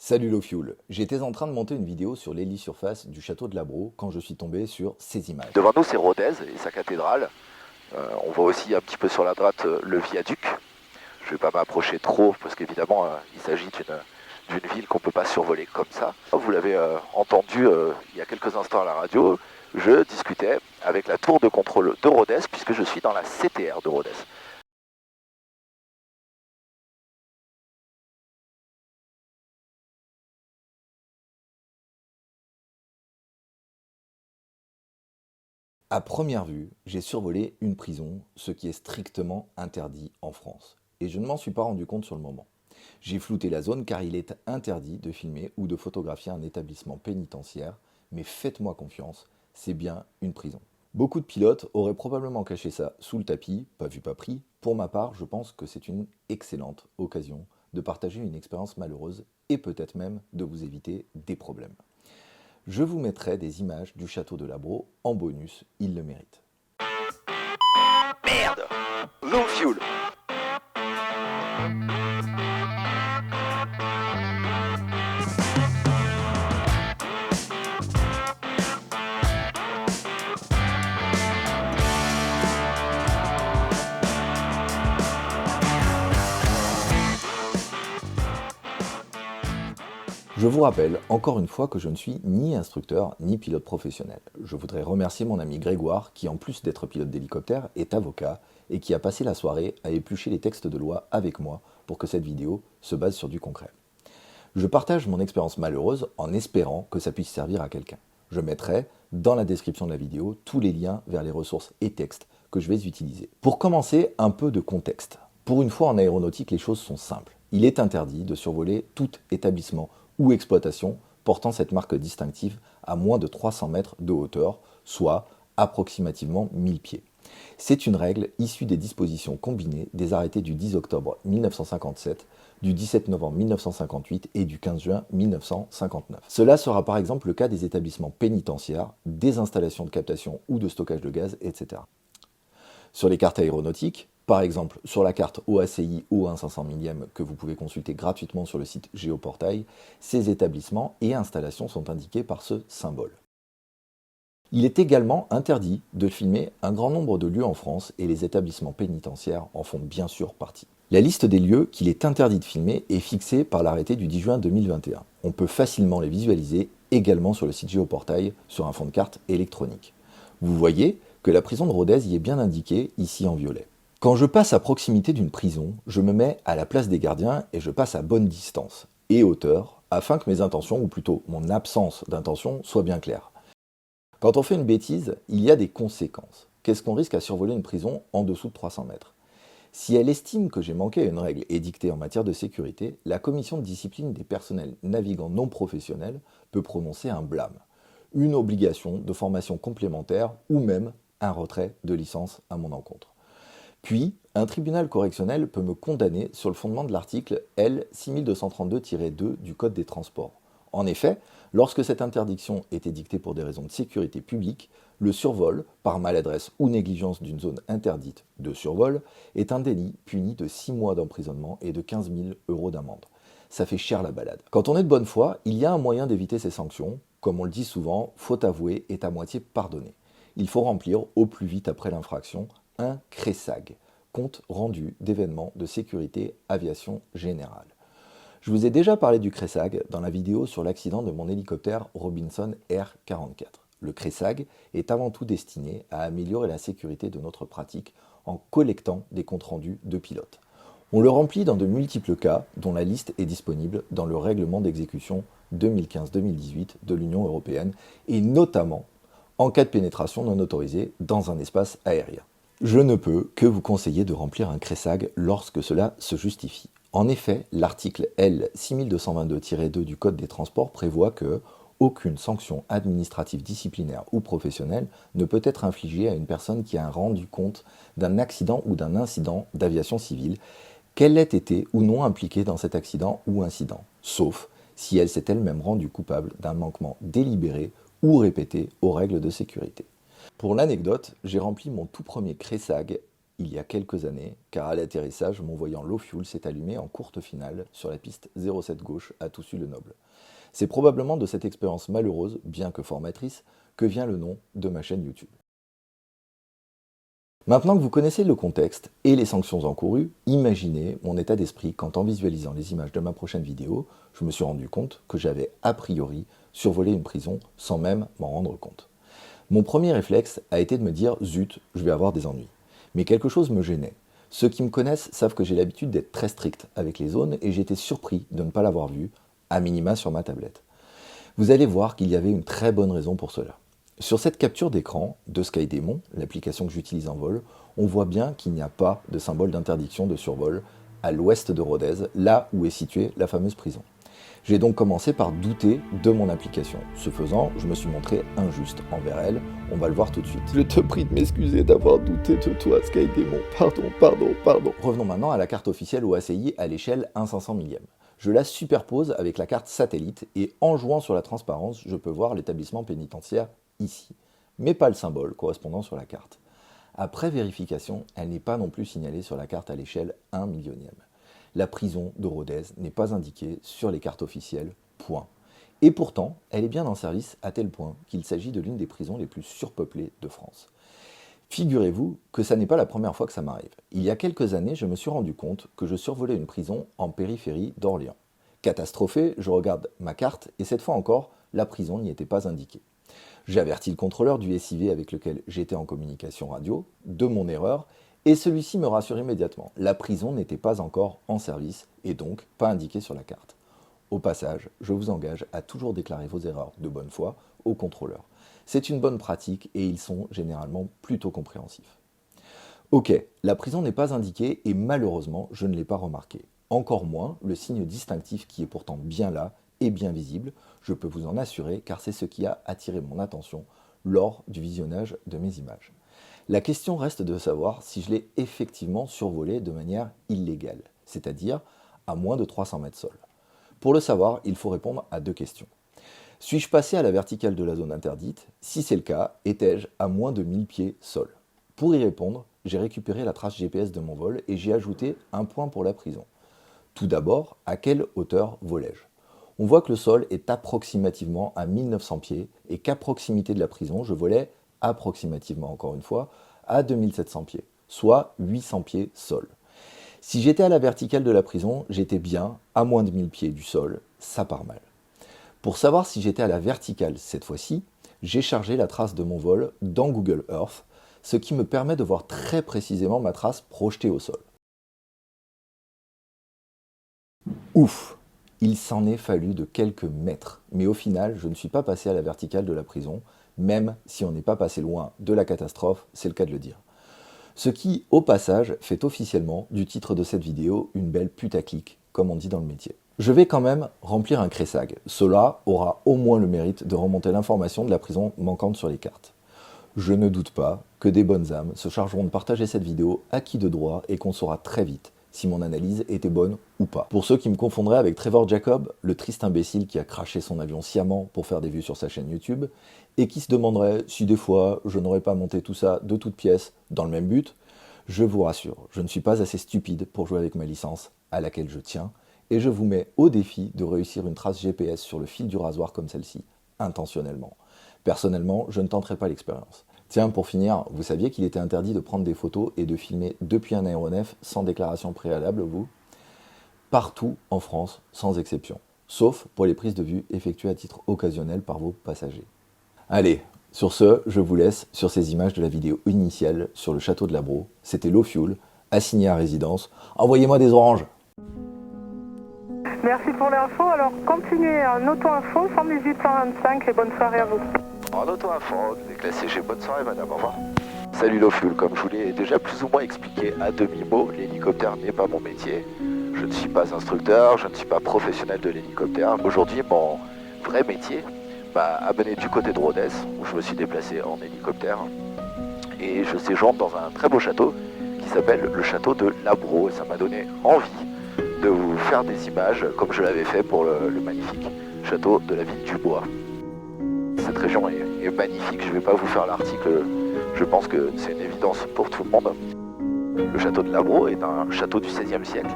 Salut Lofioul, j'étais en train de monter une vidéo sur l'hélisurface du château de Labro quand je suis tombé sur ces images. Devant nous, c'est Rodez et sa cathédrale. On voit aussi un petit peu sur la droite le viaduc. Je ne vais pas m'approcher trop parce qu'évidemment, il s'agit d'une ville qu'on ne peut pas survoler comme ça. Vous l'avez entendu il y a quelques instants à la radio, je discutais avec la tour de contrôle de Rodez puisque je suis dans la CTR de Rodez. À première vue, j'ai survolé une prison, ce qui est strictement interdit en France. Et je ne m'en suis pas rendu compte sur le moment. J'ai flouté la zone car il est interdit de filmer ou de photographier un établissement pénitentiaire, mais faites-moi confiance, c'est bien une prison. Beaucoup de pilotes auraient probablement caché ça sous le tapis, pas vu pas pris. Pour ma part, je pense que c'est une excellente occasion de partager une expérience malheureuse et peut-être même de vous éviter des problèmes. Je vous mettrai des images du château de Labro en bonus, il le mérite. Merde! No fuel! Je vous rappelle encore une fois que je ne suis ni instructeur ni pilote professionnel. Je voudrais remercier mon ami Grégoire qui, en plus d'être pilote d'hélicoptère, est avocat et qui a passé la soirée à éplucher les textes de loi avec moi pour que cette vidéo se base sur du concret. Je partage mon expérience malheureuse en espérant que ça puisse servir à quelqu'un. Je mettrai dans la description de la vidéo tous les liens vers les ressources et textes que je vais utiliser. Pour commencer, un peu de contexte. Pour une fois en aéronautique, les choses sont simples. Il est interdit de survoler tout établissement ou exploitation portant cette marque distinctive à moins de 300 mètres de hauteur, soit approximativement 1000 pieds. C'est une règle issue des dispositions combinées des arrêtés du 10 octobre 1957, du 17 novembre 1958 et du 15 juin 1959. Cela sera par exemple le cas des établissements pénitentiaires, des installations de captation ou de stockage de gaz, etc. Sur les cartes aéronautiques, par exemple sur la carte OACI O1 millième que vous pouvez consulter gratuitement sur le site Géoportail, ces établissements et installations sont indiqués par ce symbole. Il est également interdit de filmer un grand nombre de lieux en France et les établissements pénitentiaires en font bien sûr partie. La liste des lieux qu'il est interdit de filmer est fixée par l'arrêté du 10 juin 2021. On peut facilement les visualiser également sur le site Géoportail sur un fond de carte électronique. Vous voyez que la prison de Rodez y est bien indiquée ici en violet. Quand je passe à proximité d'une prison, je me mets à la place des gardiens et je passe à bonne distance et hauteur afin que mes intentions, ou plutôt mon absence d'intention, soient bien claires. Quand on fait une bêtise, il y a des conséquences. Qu'est-ce qu'on risque à survoler une prison en dessous de 300 mètres? Si elle estime que j'ai manqué à une règle édictée en matière de sécurité, la commission de discipline des personnels navigants non professionnels peut prononcer un blâme, une obligation de formation complémentaire ou même un retrait de licence à mon encontre. Puis, un tribunal correctionnel peut me condamner sur le fondement de l'article L 6232-2 du Code des transports. En effet, lorsque cette interdiction est édictée pour des raisons de sécurité publique, le survol, par maladresse ou négligence d'une zone interdite de survol, est un délit puni de 6 mois d'emprisonnement et de 15 000 € d'amende. Ça fait cher la balade. Quand on est de bonne foi, il y a un moyen d'éviter ces sanctions. Comme on le dit souvent, faute avouée est à moitié pardonnée. Il faut remplir au plus vite après l'infraction un CRESAG, compte rendu d'événements de sécurité aviation générale. Je vous ai déjà parlé du CRESAG dans la vidéo sur l'accident de mon hélicoptère Robinson R-44. Le CRESAG est avant tout destiné à améliorer la sécurité de notre pratique en collectant des comptes rendus de pilotes. On le remplit dans de multiples cas, dont la liste est disponible dans le règlement d'exécution 2015-2018 de l'Union européenne, et notamment en cas de pénétration non autorisée dans un espace aérien. Je ne peux que vous conseiller de remplir un CRESAG lorsque cela se justifie. En effet, l'article L 6222-2 du Code des transports prévoit que aucune sanction administrative disciplinaire ou professionnelle ne peut être infligée à une personne qui a rendu compte d'un accident ou d'un incident d'aviation civile, qu'elle ait été ou non impliquée dans cet accident ou incident, sauf si elle s'est elle-même rendue coupable d'un manquement délibéré ou répété aux règles de sécurité. Pour l'anecdote, j'ai rempli mon tout premier CRESAG il y a quelques années, car à l'atterrissage, mon voyant low fuel s'est allumé en courte finale sur la piste 07 gauche à Toussus-le-Noble. C'est probablement de cette expérience malheureuse, bien que formatrice, que vient le nom de ma chaîne YouTube. Maintenant que vous connaissez le contexte et les sanctions encourues, imaginez mon état d'esprit quand en visualisant les images de ma prochaine vidéo, je me suis rendu compte que j'avais a priori survolé une prison sans même m'en rendre compte. Mon premier réflexe a été de me dire « zut, je vais avoir des ennuis ». Mais quelque chose me gênait. Ceux qui me connaissent savent que j'ai l'habitude d'être très strict avec les zones et j'étais surpris de ne pas l'avoir vu, à minima sur ma tablette. Vous allez voir qu'il y avait une très bonne raison pour cela. Sur cette capture d'écran de SkyDemon, l'application que j'utilise en vol, on voit bien qu'il n'y a pas de symbole d'interdiction de survol à l'ouest de Rodez, là où est située la fameuse prison. J'ai donc commencé par douter de mon application. Ce faisant, je me suis montré injuste envers elle. On va le voir tout de suite. Je te prie de m'excuser d'avoir douté de toi, SkyDemon. Pardon. Revenons maintenant à la carte officielle OACI à l'échelle 1/500 millième. Je la superpose avec la carte satellite et en jouant sur la transparence, je peux voir l'établissement pénitentiaire ici, mais pas le symbole correspondant sur la carte. Après vérification, elle n'est pas non plus signalée sur la carte à l'échelle 1 millionième. La prison de Rodez n'est pas indiquée sur les cartes officielles, point. Et pourtant, elle est bien en service à tel point qu'il s'agit de l'une des prisons les plus surpeuplées de France. Figurez-vous que ça n'est pas la première fois que ça m'arrive. Il y a quelques années, je me suis rendu compte que je survolais une prison en périphérie d'Orléans. Catastrophé, je regarde ma carte et cette fois encore, la prison n'y était pas indiquée. J'avertis le contrôleur du SIV avec lequel j'étais en communication radio de mon erreur et celui-ci me rassure immédiatement. La prison n'était pas encore en service et donc pas indiquée sur la carte. Au passage, je vous engage à toujours déclarer vos erreurs de bonne foi au contrôleur. C'est une bonne pratique et ils sont généralement plutôt compréhensifs. Ok, la prison n'est pas indiquée et malheureusement, je ne l'ai pas remarqué. Encore moins le signe distinctif qui est pourtant bien là et bien visible, je peux vous en assurer car c'est ce qui a attiré mon attention lors du visionnage de mes images. La question reste de savoir si je l'ai effectivement survolé de manière illégale, c'est-à-dire à moins de 300 mètres sol. Pour le savoir, il faut répondre à deux questions. Suis-je passé à la verticale de la zone interdite? Si c'est le cas, étais-je à moins de 1000 pieds sol? Pour y répondre, j'ai récupéré la trace GPS de mon vol et j'ai ajouté un point pour la prison. Tout d'abord, à quelle hauteur volais-je? On voit que le sol est approximativement à 1900 pieds et qu'à proximité de la prison, je volais approximativement, encore une fois, à 2700 pieds, soit 800 pieds sol. Si j'étais à la verticale de la prison, j'étais bien à moins de 1000 pieds du sol, ça part mal. Pour savoir si j'étais à la verticale cette fois-ci, j'ai chargé la trace de mon vol dans Google Earth, ce qui me permet de voir très précisément ma trace projetée au sol. Ouf! Il s'en est fallu de quelques mètres, mais au final, je ne suis pas passé à la verticale de la prison, même si on n'est pas passé loin de la catastrophe, c'est le cas de le dire. Ce qui, au passage, fait officiellement du titre de cette vidéo une belle putaclic, comme on dit dans le métier. Je vais quand même remplir un cressag. Cela aura au moins le mérite de remonter l'information de la prison manquante sur les cartes. Je ne doute pas que des bonnes âmes se chargeront de partager cette vidéo à qui de droit et qu'on saura très vite si mon analyse était bonne ou pas. Pour ceux qui me confondraient avec Trevor Jacob, le triste imbécile qui a craché son avion sciemment pour faire des vues sur sa chaîne YouTube, et qui se demanderait si des fois je n'aurais pas monté tout ça de toutes pièces dans le même but, je vous rassure, je ne suis pas assez stupide pour jouer avec ma licence à laquelle je tiens, et je vous mets au défi de réussir une trace GPS sur le fil du rasoir comme celle-ci, intentionnellement. Personnellement, je ne tenterai pas l'expérience. Tiens, pour finir, vous saviez qu'il était interdit de prendre des photos et de filmer depuis un aéronef sans déclaration préalable, vous? Partout en France, sans exception. Sauf pour les prises de vue effectuées à titre occasionnel par vos passagers. Allez, sur ce, je vous laisse sur ces images de la vidéo initiale sur le château de la Bro. C'était Low Fuel, assigné à résidence. Envoyez-moi des oranges! Merci pour l'info. Alors, continuez en auto-info, 118 125 et bonne soirée à vous. En auto-info, déclassé chez Bonne soirée madame, au revoir. Salut Low Fuel, comme je vous l'ai déjà plus ou moins expliqué à demi-mot, l'hélicoptère n'est pas mon métier. Je ne suis pas instructeur, je ne suis pas professionnel de l'hélicoptère. Aujourd'hui, mon vrai métier m'a amené du côté de Rodez, où je me suis déplacé en hélicoptère. Et je séjourne dans un très beau château qui s'appelle le château de la Bro. Et ça m'a donné envie de vous faire des images comme je l'avais fait pour le magnifique château de la ville du Bois. Cette région est magnifique, je ne vais pas vous faire l'article, je pense que c'est une évidence pour tout le monde. Le château de Labro est un château du XVIe siècle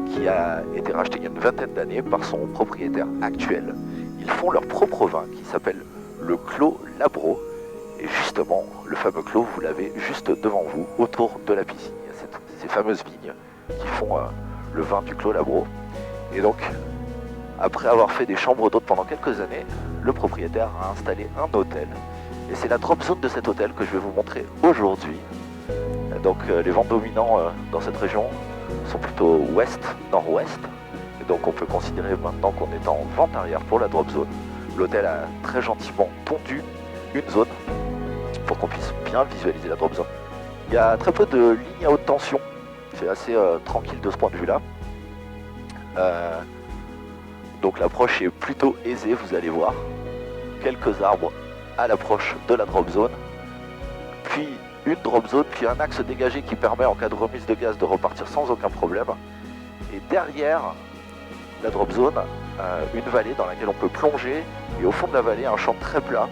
qui a été racheté il y a une vingtaine d'années par son propriétaire actuel. Ils font leur propre vin qui s'appelle le Clos Labro. Et justement, le fameux clos, vous l'avez juste devant vous, autour de la piscine. Il y a ces fameuses vignes qui font le vin du Clos Labro. Et donc, après avoir fait des chambres d'hôtes pendant quelques années, le propriétaire a installé un hôtel. Et c'est la drop zone de cet hôtel que je vais vous montrer aujourd'hui. Donc les vents dominants dans cette région sont plutôt ouest, nord-ouest. Et donc on peut considérer maintenant qu'on est en vente arrière pour la drop zone. L'hôtel a très gentiment pondu une zone pour qu'on puisse bien visualiser la drop zone. Il y a très peu de lignes à haute tension. C'est assez tranquille de ce point de vue-là. Donc l'approche est plutôt aisée, vous allez voir. Quelques arbres à l'approche de la drop zone. Puis une drop zone, puis un axe dégagé qui permet en cas de remise de gaz de repartir sans aucun problème. Et derrière la drop zone, une vallée dans laquelle on peut plonger. Et au fond de la vallée, un champ très plat,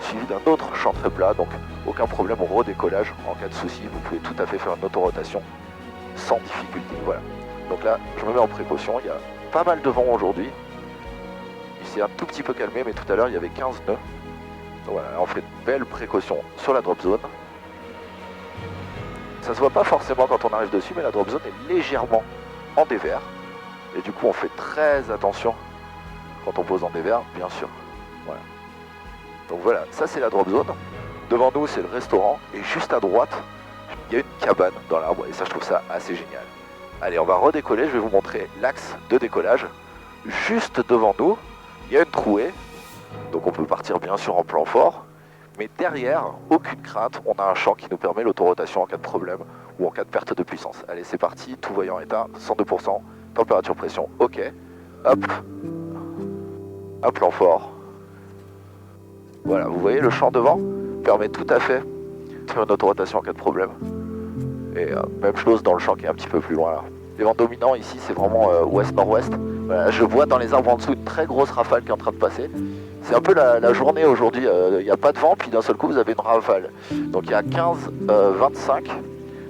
suivi d'un autre champ très plat. Donc aucun problème au redécollage. En cas de souci, vous pouvez tout à fait faire une autorotation sans difficulté. Voilà. Donc là, je me mets en précaution. Il y a pas mal de vent aujourd'hui. Il s'est un tout petit peu calmé, mais tout à l'heure, il y avait 15 nœuds. Donc voilà, on fait de belles précautions sur la drop zone. Ça se voit pas forcément quand on arrive dessus, mais la drop zone est légèrement en dévers. Et du coup, on fait très attention quand on pose en dévers, bien sûr. Voilà. Donc voilà, ça c'est la drop zone. Devant nous, c'est le restaurant. Et juste à droite, il y a une cabane dans l'arbre. Et ça, je trouve ça assez génial. Allez, on va redécoller. Je vais vous montrer l'axe de décollage. Juste devant nous, il y a une trouée. Donc on peut partir bien sûr en plan fort. Mais derrière, aucune crainte, on a un champ qui nous permet l'autorotation en cas de problème ou en cas de perte de puissance. Allez, c'est parti, tout voyant éteint, 102%, température, pression, ok. Hop, un plan fort. Voilà, vous voyez, le champ devant permet tout à fait de faire une autorotation en cas de problème. Et même chose dans le champ qui est un petit peu plus loin là. Les vents dominants ici, c'est vraiment ouest-nord-ouest. Voilà, je vois dans les arbres en dessous une très grosse rafale qui est en train de passer. C'est un peu la journée aujourd'hui, il n'y a pas de vent, puis d'un seul coup vous avez une rafale. Donc il y a 15-25.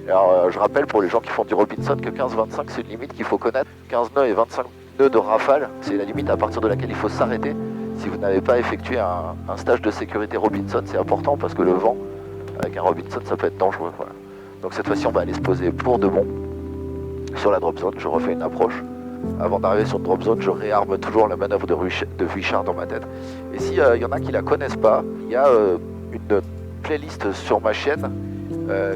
Alors je rappelle pour les gens qui font du Robinson que 15-25 c'est une limite qu'il faut connaître. 15 nœuds et 25 nœuds de rafale, c'est la limite à partir de laquelle il faut s'arrêter. Si vous n'avez pas effectué un stage de sécurité Robinson, c'est important parce que le vent, avec un Robinson, ça peut être dangereux. Voilà. Donc cette fois-ci on va aller se poser pour de bon sur la drop zone. Je refais une approche. Avant d'arriver sur une drop zone, je réarme toujours la manœuvre de Vuillechard dans ma tête. Et s'il y en a qui la connaissent pas, il y a une playlist sur ma chaîne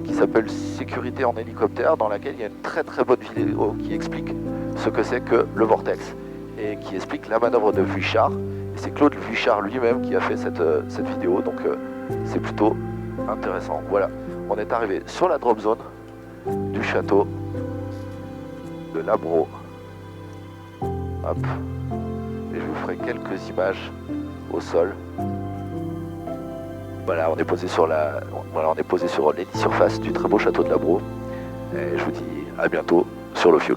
qui s'appelle Sécurité en hélicoptère, dans laquelle il y a une très très bonne vidéo qui explique ce que c'est que le vortex et qui explique la manœuvre de Vuillechard. Et c'est Claude Vuillechard lui-même qui a fait cette vidéo, donc c'est plutôt intéressant. Voilà, on est arrivé sur la drop zone du château de Labro. Hop. Et je vous ferai quelques images au sol. Voilà, on est posé sur l'hélisurface du très beau château de Labro. Et je vous dis à bientôt sur le fioul.